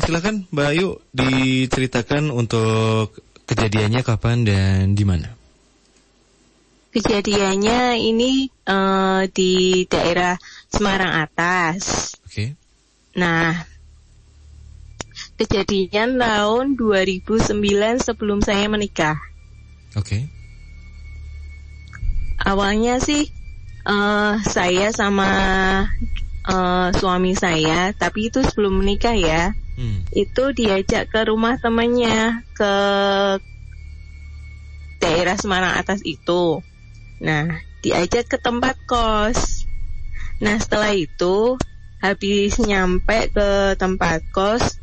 silakan Mbak Ayu diceritakan untuk kejadiannya kapan dan di mana. Kejadiannya ini di daerah Semarang Atas. Oke. Nah, kejadian tahun 2009 sebelum saya menikah. Oke. Awalnya sih saya sama suami saya, tapi itu sebelum menikah ya. Itu diajak ke rumah temannya ke daerah Semarang Atas itu. Nah, diajak ke tempat kos. Nah, setelah itu habis nyampe ke tempat kos,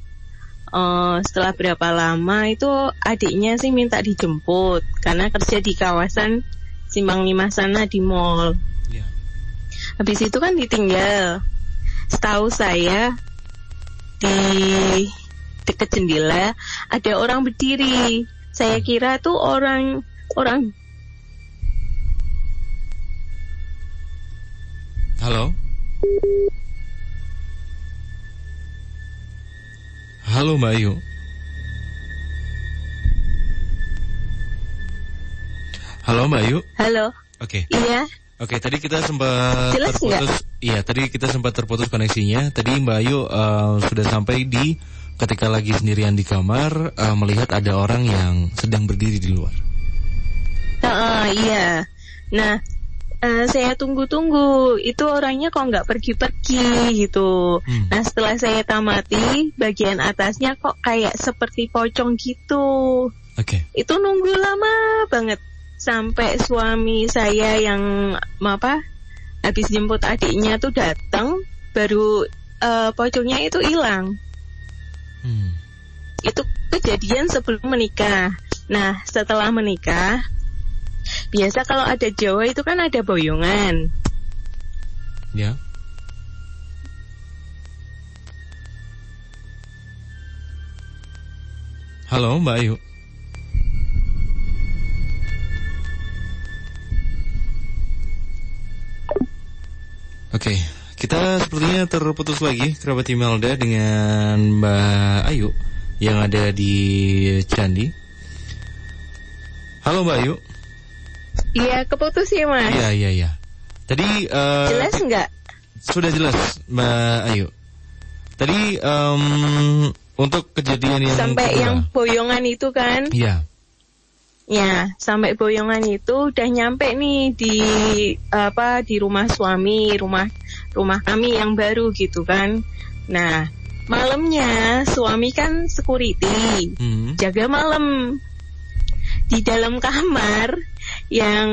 setelah berapa lama itu adiknya sih minta dijemput karena kerja di kawasan Simpang 5 sana di mall. Yeah. Habis itu kan ditinggal. Setahu saya di dekat jendela ada orang berdiri. Saya kira tuh orang. Halo. Halo Mbak Ayu. Halo Mbak Ayu. Halo. Oke. Iya. Oke, tadi kita sempat Jelas terputus. Enggak? Iya, tadi kita sempat terputus koneksinya. Tadi Mbak Ayu sudah sampai di ketika lagi sendirian di kamar melihat ada orang yang sedang berdiri di luar. Iya. Nah, saya tunggu-tunggu. Itu orangnya kok nggak pergi-pergi gitu. Nah, setelah saya tamati, bagian atasnya kok kayak seperti pocong gitu. Oke. Itu nunggu lama banget. Sampai suami saya yang habis jemput adiknya tuh datang, baru pocongnya itu hilang. Itu kejadian sebelum menikah. Nah, setelah menikah, biasa kalau ada Jawa itu kan ada boyongan. Ya. Halo Mbak Ayu. Oke, kita sepertinya terputus lagi kerabat Imelda dengan Mbak Ayu yang ada di Candi. Halo Mbak Ayu. Iya, keputus ya Mas. Iya. Tadi jelas nggak? Sudah jelas Mbak Ayu. Tadi untuk kejadian yang sampai kedua, yang boyongan itu kan? Iya. Ya, sampai boyongan itu udah nyampe nih di rumah suami, rumah kami yang baru gitu kan. Nah, malamnya suami kan security, jaga malam di dalam kamar yang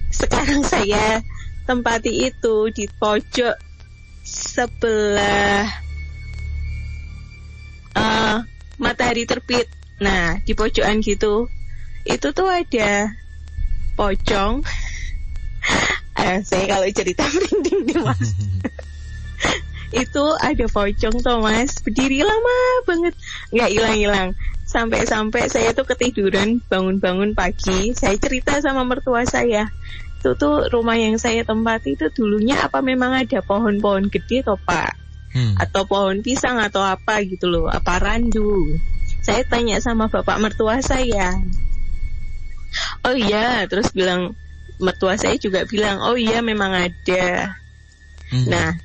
sekarang saya tempati itu di pojok sebelah matahari terbit. Nah, di pojokan gitu. Itu tuh ada pocong. Saya kalau cerita merinding deh Mas. Itu ada pocong tuh Mas, berdiri lama banget, nggak hilang-hilang. Sampai-sampai saya tuh ketiduran, bangun-bangun pagi, saya cerita sama mertua saya. Itu tuh rumah yang saya tempati itu dulunya apa memang ada pohon-pohon gede toh Pak? Atau pohon pisang atau apa gitu loh, apa randu. Saya tanya sama bapak mertua saya. Oh iya, terus bilang mertua saya juga bilang, oh iya memang ada. Nah,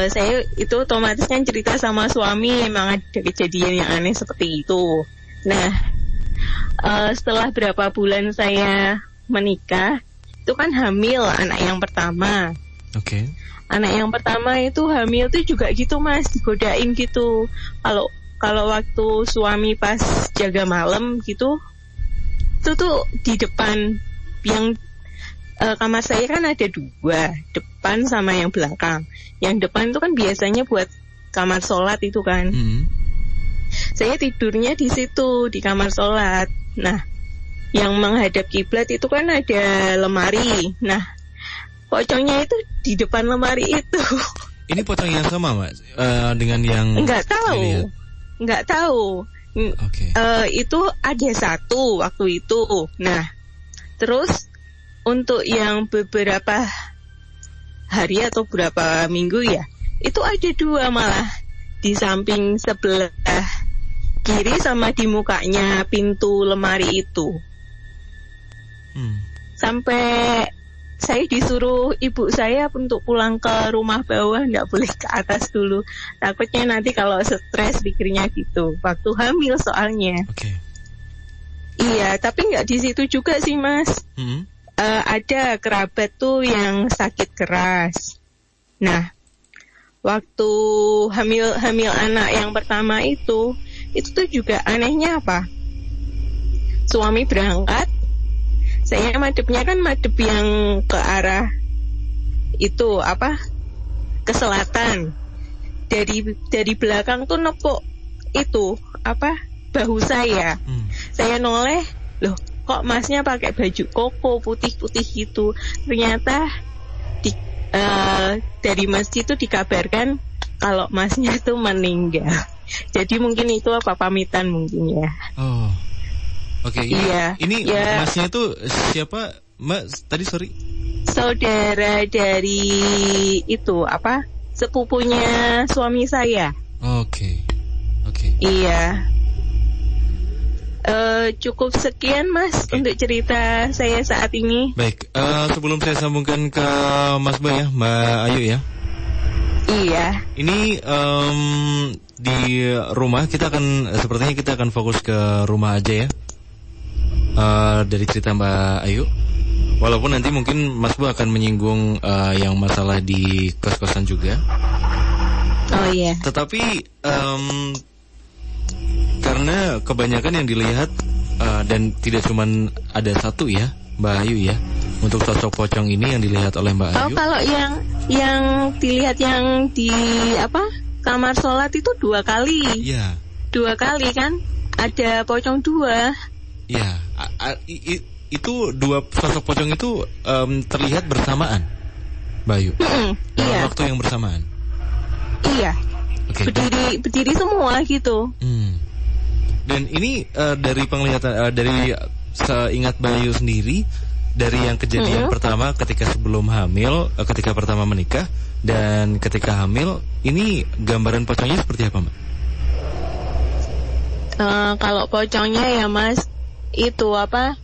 saya itu otomatis kan cerita sama suami, memang ada kejadian yang aneh seperti itu. Nah, setelah berapa bulan saya menikah, itu kan hamil anak yang pertama. Oke. Anak yang pertama itu hamil tuh juga gitu Mas, digodain gitu. Kalau waktu suami pas jaga malam gitu, itu tuh di depan yang kamar saya kan ada dua, depan sama yang belakang. Yang depan itu kan biasanya buat kamar sholat itu kan. Saya tidurnya di situ, di kamar sholat. Nah, yang menghadap kiblat itu kan ada lemari. Nah, pocongnya itu di depan lemari itu. Ini pocong yang sama Mas dengan yang Nggak tahu. Okay. Itu ada satu waktu itu. Nah, terus untuk yang beberapa hari atau beberapa minggu ya, itu ada dua malah. di samping sebelah kiri sama di mukanya pintu lemari itu. Sampai saya disuruh ibu saya untuk pulang ke rumah bawah, nggak boleh ke atas dulu. Takutnya nanti kalau stres pikirnya gitu. Waktu hamil soalnya. Iya, tapi nggak di situ juga sih Mas. Ada kerabat tuh yang sakit keras. Nah, waktu hamil anak yang pertama itu tuh juga anehnya apa? Suami berangkat. Saya madepnya kan madep yang ke arah itu apa? Ke selatan. Dari belakang tuh nepuk itu apa? Bahu saya. Saya noleh, loh kok masnya pakai baju koko putih-putih gitu. Ternyata dari masjid itu dikabarkan kalau masnya tuh meninggal. Jadi mungkin itu apa pamitan mungkin ya. Ini ya. Masnya itu siapa, Mbak? Tadi sorry. Saudara dari itu apa? Sepupunya suami saya. Oke. Iya. Cukup sekian Mas untuk cerita saya saat ini. Baik, sebelum saya sambungkan ke Mas Bay ya, Mbak Ayu ya. Iya. Ini di rumah sepertinya kita akan fokus ke rumah aja ya. Dari cerita Mbak Ayu. Walaupun nanti mungkin Mas Bu akan menyinggung yang masalah di kos-kosan juga. Oh iya. Tetapi karena kebanyakan yang dilihat dan tidak cuma ada satu ya, Mbak Ayu ya, untuk sosok pocong ini yang dilihat oleh Mbak Ayu. Kalau yang dilihat yang di apa kamar sholat itu 2 kali. Iya. 2 kali kan? Ada pocong 2. Iya. Itu 2 sosok pocong itu terlihat bersamaan, Mbak Ayu. Dalam waktu yang bersamaan. Iya. Berdiri semua gitu. Dan ini dari penglihatan dari seingat Bayu sendiri, dari yang kejadian pertama ketika sebelum hamil, ketika pertama menikah dan ketika hamil, ini gambaran pocongnya seperti apa, Mbak? Kalau pocongnya ya Mas, itu apa?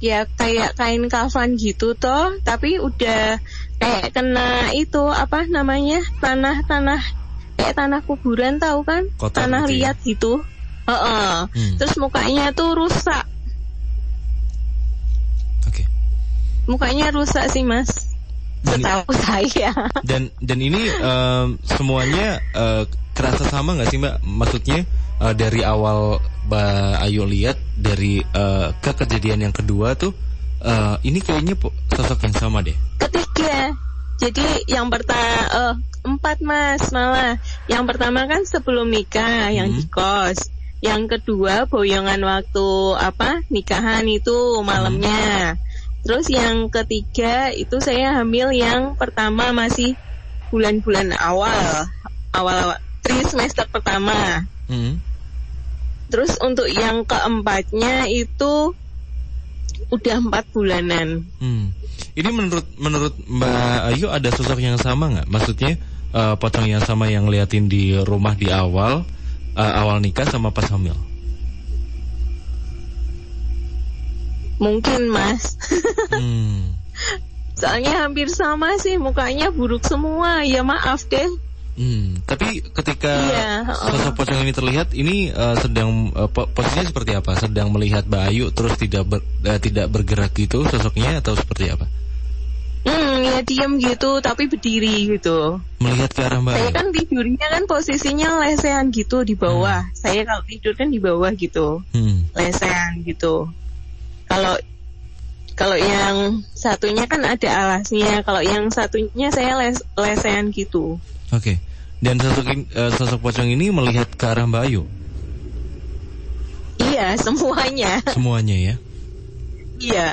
Ya kayak kain kafan gitu toh, tapi udah kayak kena itu apa namanya? Tanah kayak tanah kuburan tahu kan? Kotor tanah gitu liat ya? gitu. Terus mukanya tuh rusak. Mukanya rusak sih Mas. Setahu saya. Dan ini semuanya kerasa sama nggak sih Mbak? Maksudnya dari awal Mbak Ayu lihat dari ke kejadian yang kedua tuh ini kayaknya sosok yang sama deh. Ketiga. Jadi yang pertama 4 Mas malah. Yang pertama kan sebelum nikah yang di kos. Yang kedua boyongan waktu apa nikahan itu malamnya. Terus yang ketiga itu saya hamil yang pertama masih bulan-bulan awal trimester pertama. Terus untuk yang keempatnya itu udah 4 bulanan. Ini menurut Mbak Ayu ada sosok yang sama nggak? Maksudnya pocong yang sama yang liatin di rumah di awal nikah sama pas hamil? Mungkin Mas. Soalnya hampir sama sih, mukanya buruk semua. Ya maaf deh. Tapi ketika sosok pocong ini terlihat, ini sedang posisinya seperti apa? Sedang melihat Mbak Ayu terus tidak bergerak gitu sosoknya atau seperti apa? Ya diam gitu tapi berdiri gitu. Melihat ke arah Mbak Ayu. Saya kan tidurnya kan posisinya lesehan gitu di bawah. Saya kalau tidur kan di bawah gitu. Lesehan gitu. Kalau yang satunya kan ada alasnya. Kalau yang satunya saya lesehan gitu. Oke. Dan sosok pocong ini melihat ke arah Mbak Ayu? Iya, semuanya. Semuanya ya? Iya.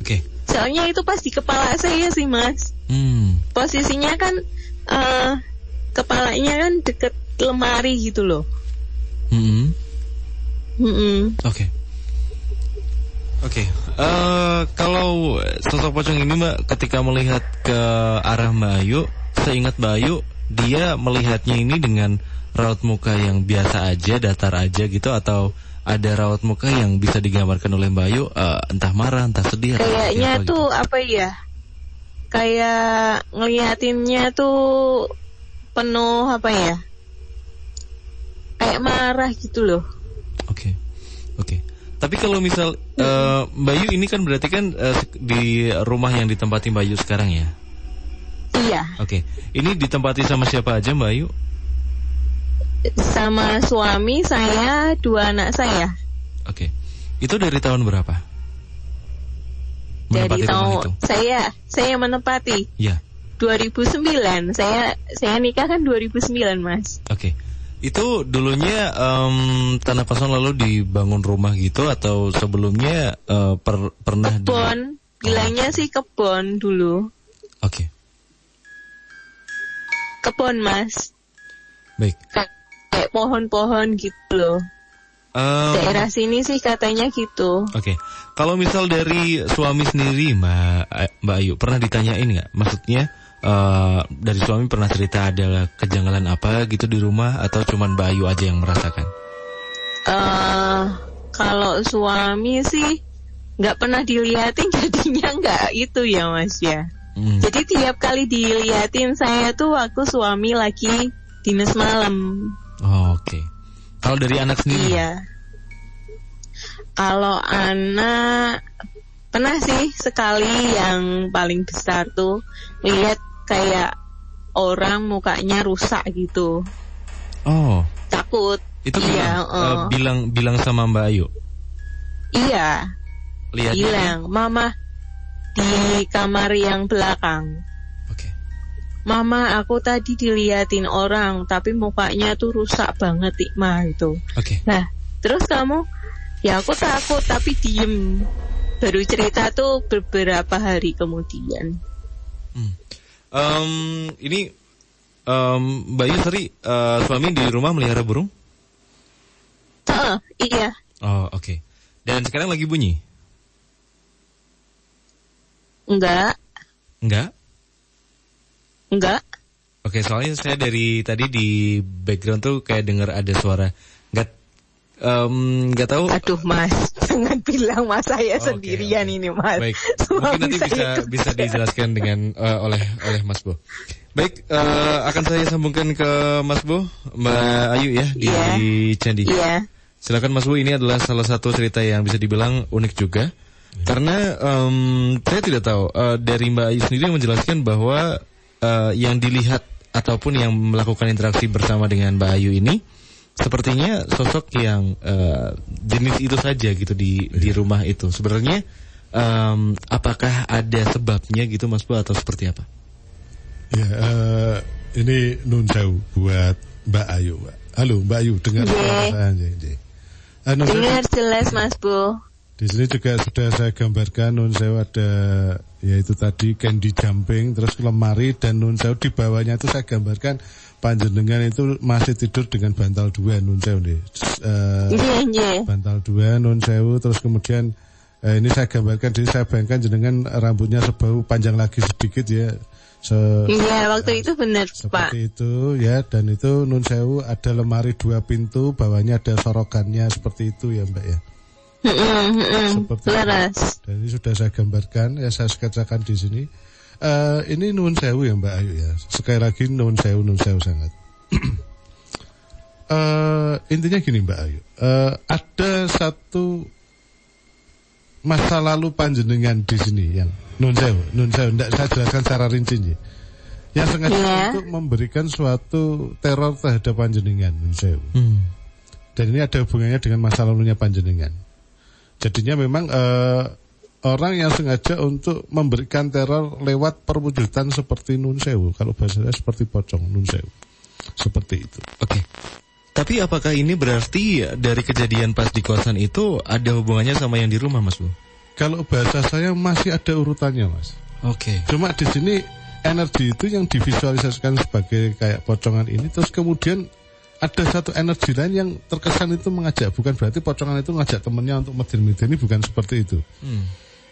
Oke. Soalnya itu pas di kepala saya sih Mas. Posisinya kan kepalanya kan deket lemari gitu loh. Oke. Kalau sosok pocong ini Mbak ketika melihat ke arah Mbak Ayu, seingat Mbak Ayu dia melihatnya ini dengan raut muka yang biasa aja, datar aja gitu, atau ada raut muka yang bisa digambarkan oleh Mbak Ayu, entah marah, entah sedih, atau kayaknya apa, tuh gitu? apa ya, kayak ngeliatinnya tuh penuh apa ya, kayak marah gitu loh. Oke. Tapi kalau misal Mbak Ayu ini kan berarti kan di rumah yang ditempati Mbak Ayu sekarang ya? Iya. Oke. Ini ditempati sama siapa aja Mbak Ayu? Sama suami saya, 2 anak saya. Oke. Itu dari tahun berapa? Dari Menempati rumah tahun itu? saya menempati. Ya. 2009. Saya nikah kan 2009, Mas. Oke. Itu dulunya tanah kosong lalu dibangun rumah gitu, atau sebelumnya pernah kebon, bilangnya sih kebon dulu. Oke. Kebon, Mas. Baik. Kayak pohon-pohon gitu loh. Daerah sini sih katanya gitu. Oke. Kalau misal dari suami sendiri Mbak Ayu, pernah ditanyain nggak? Maksudnya dari suami pernah cerita ada kejanggalan apa gitu di rumah, atau cuman Mbak Ayu aja yang merasakan? Kalau suami sih nggak pernah dilihatin, jadinya nggak itu ya, Mas ya. Jadi tiap kali dilihatin saya tuh waktu suami lagi dinas malam. Oke. Kalau dari anak sendiri? Iya. Kalau anak pernah sih sekali, yang paling besar tuh lihat kayak orang mukanya rusak gitu. Oh. Takut. Itu iya, bilang sama Mbak Ayu? Iya. Lihat. Bilang, Mama di kamar yang belakang. Oke. Mama, aku tadi diliatin orang, tapi mukanya tuh rusak banget, Ikma itu. Oke. Nah, terus kamu? Ya aku takut, tapi diem. Baru cerita tuh beberapa hari kemudian. Ini Mbak Ayu, suami di rumah melihara burung? Iya. Oh, oke. Dan sekarang lagi bunyi? Enggak. Oke, soalnya saya dari tadi di background tuh kayak dengar ada suara. Nggak tahu. Aduh, Mas, jangan bilang Mas saya sendirian okay. ini, Mas. Baik, mungkin nanti bisa dijelaskan dengan oleh Mas Bo. Baik, akan saya sambungkan ke Mas Bo, Mbak Ayu ya di Candi. Iya. Silakan Mas Bo, ini adalah salah satu cerita yang bisa dibilang unik juga. Karena saya tidak tahu dari Mbak Ayu sendiri menjelaskan bahwa yang dilihat ataupun yang melakukan interaksi bersama dengan Mbak Ayu ini sepertinya sosok yang jenis itu saja gitu di rumah itu. Sebenarnya apakah ada sebabnya gitu Mas Bo, atau seperti apa? Ya, ini nun sewu buat Mbak Ayu, Mbak. Halo Mbak Ayu, dengar suara saya? Dengar jelas Mas Bo. Di sini juga sudah saya gambarkan nun sewu ada, yaitu tadi candy jumping, terus lemari, dan nun sewu di bawahnya itu saya gambarkan panjenengan itu masih tidur dengan bantal 2 nun sewu nih. Bantal 2 nun sewu, terus kemudian ini saya gambarkan, jadi saya bayangkan jenengan rambutnya sebau panjang lagi sedikit ya. Iya, waktu itu benar Pak. Seperti itu ya, dan itu nun sewu ada lemari 2 pintu, bawahnya ada sorokannya seperti itu ya Mbak ya. Seperti Laras. itu. Dan ini sudah saya gambarkan ya, saya sketsakan di sini. Ini nun sewu ya Mbak Ayu ya. Sekali lagi nun sewu sangat. Intinya gini Mbak Ayu, ada satu masa lalu panjenengan di sini yang nun sewu, tidak saya jelaskan secara rinci yang sengaja untuk memberikan suatu teror terhadap panjenengan nun sewu. Dan ini ada hubungannya dengan masa lalunya panjenengan. Jadinya memang orang yang sengaja untuk memberikan teror lewat perwujudan seperti nun sewu. Kalau bahasanya seperti pocong nun sewu. Seperti itu. Oke. Tapi apakah ini berarti dari kejadian pas di kosan itu ada hubungannya sama yang di rumah Mas Bu? Kalau bahasa saya masih ada urutannya Mas. Oke. Cuma di sini energi itu yang divisualisasikan sebagai kayak pocongan ini, terus kemudian ada satu energi lain yang terkesan itu mengajak, bukan berarti pocongan itu mengajak temannya untuk medeni, bukan seperti itu.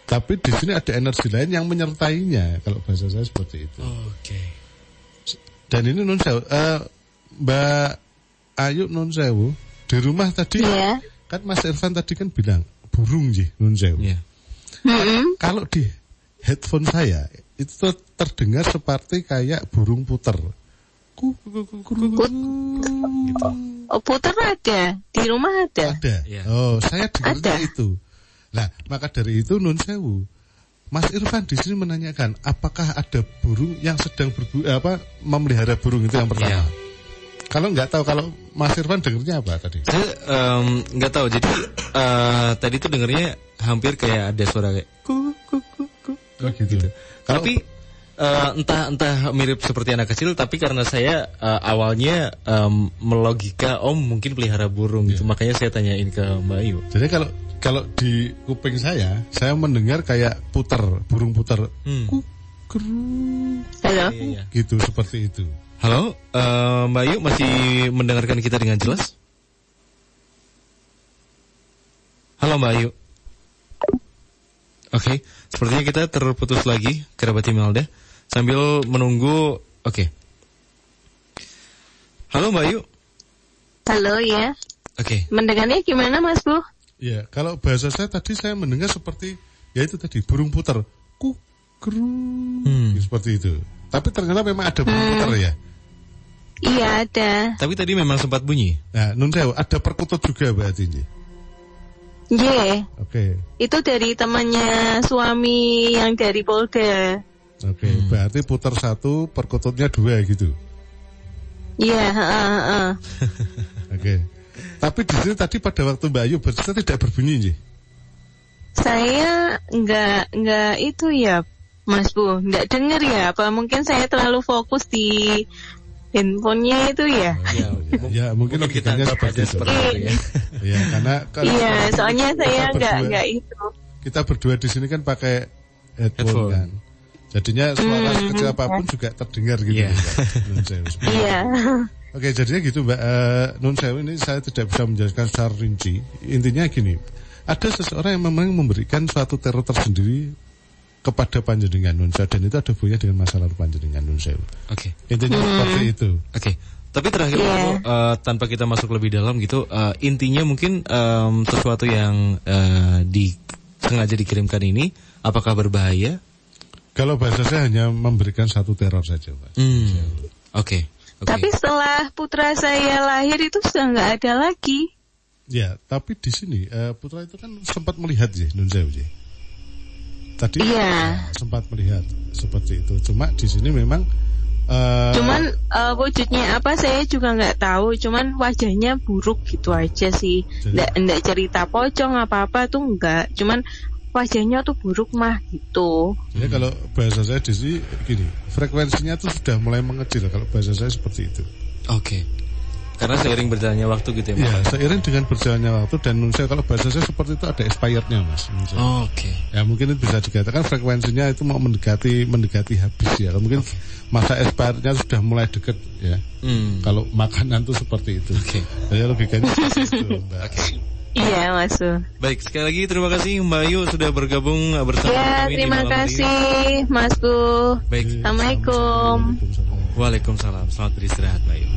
Tapi di sini ada energi lain yang menyertainya, kalau bahasa saya seperti itu. Oke. Dan ini Nun Sewu, Mbak Ayu Nun Sewu, di rumah tadi kan Mas Irfan tadi kan bilang burung sih Nun Sewu. Iya. Kalau di headphone saya itu terdengar seperti kayak burung puter. Gitu. Oh, puter ada di rumah ada. Ada. Iya. Oh, saya dengarnya itu. Nah, maka dari itu Nun Sewu, Mas Irfan di sini menanyakan apakah ada burung yang sedang memelihara burung, itu yang pertama. Iya. Kalau nggak tahu, kalau Mas Irfan dengarnya apa tadi? Saya nggak tahu. Jadi tadi tuh dengernya hampir kayak ada suara kayak ku. Oh, gitu. Tapi entah mirip seperti anak kecil, tapi karena saya awalnya melogika mungkin pelihara burung gitu, makanya saya tanyain ke Mbak Ayu. Jadi kalau di kuping saya mendengar kayak puter, burung puter. Halo. Iya. Gitu, seperti itu. Halo, Mbak Ayu masih mendengarkan kita dengan jelas? Halo Mbak Ayu. Oke, sepertinya kita terputus lagi, kerabat Imelda. Sambil menunggu, oke. Halo Mbak Ayu. Halo ya. Oke. Mendengarnya gimana Mas Bu? Ya, kalau bahasa saya tadi saya mendengar seperti, ya itu tadi, burung puter. Seperti itu. Tapi ternyata memang ada burung puter ya? Iya ada. Tapi tadi memang sempat bunyi. Nah, Nun Sewu, ada perkutut juga berarti ini? Oke. Itu dari temannya suami yang dari Polda. Oke, berarti puter 1, perkututnya 2 gitu. Iya, Oke. Tapi di sini tadi pada waktu Mbak Ayu bercerita tidak berbunyi, Saya enggak itu ya, Mas Bu, enggak dengar ya. Apa mungkin saya terlalu fokus di handphonenya itu ya? Ya, mungkin logikanya seperti itu. Ya. Ya, karena iya, soalnya saya enggak itu. Kita berdua di sini kan pakai headphone kan. Jadinya suara sekecil apapun juga terdengar gitu. Iya. Iya. Oke, jadinya gitu Mbak Nun Sewu, ini saya tidak bisa menjelaskan secara rinci. Intinya gini, ada seseorang yang memang memberikan suatu teror tersendiri kepada panjenengan Nun Sewu, dan itu ada hubungannya dengan masa lalu panjenengan Nun Sewu. Oke. Intinya seperti itu. Oke. Tapi terakhir tanpa kita masuk lebih dalam gitu, intinya mungkin sesuatu yang sengaja dikirimkan ini apakah berbahaya? Kalau bahasa saya hanya memberikan satu teror saja, Pak. Oke. Tapi setelah putra saya lahir itu sudah nggak ada lagi. Ya, tapi di sini putra itu kan sempat melihat sih, Nun Sewu sih. Tadi sempat melihat seperti itu. Cuma di sini memang cuman wujudnya apa saya juga nggak tahu. Cuman wajahnya buruk gitu aja sih. Nggak cerita pocong apa-apa tuh nggak. Cuman wajahnya tuh buruk mah gitu. Jadi kalau bahasa saya di sini gini, frekuensinya tuh sudah mulai mengecil kalau bahasa saya seperti itu. Oke. Karena seiring berjalannya waktu gitu ya, Mas? Iya, seiring dengan berjalannya waktu, dan menurut saya kalau bahasa saya seperti itu ada expirednya, Mas. Oke. Ya mungkin itu bisa dikatakan frekuensinya itu mau mendekati habis ya. Mungkin masa expirednya sudah mulai dekat ya. Kalau makanan tuh seperti itu. Oke. Jadi logikanya seperti itu, Mbak. Oke. Iya, Mas. Baik, sekali lagi terima kasih Mbak Ayu sudah bergabung bersama kami. Terima kasih, Mas Bu. Baik. Assalamualaikum. Waalaikumsalam. Selamat beristirahat, Mbak Ayu.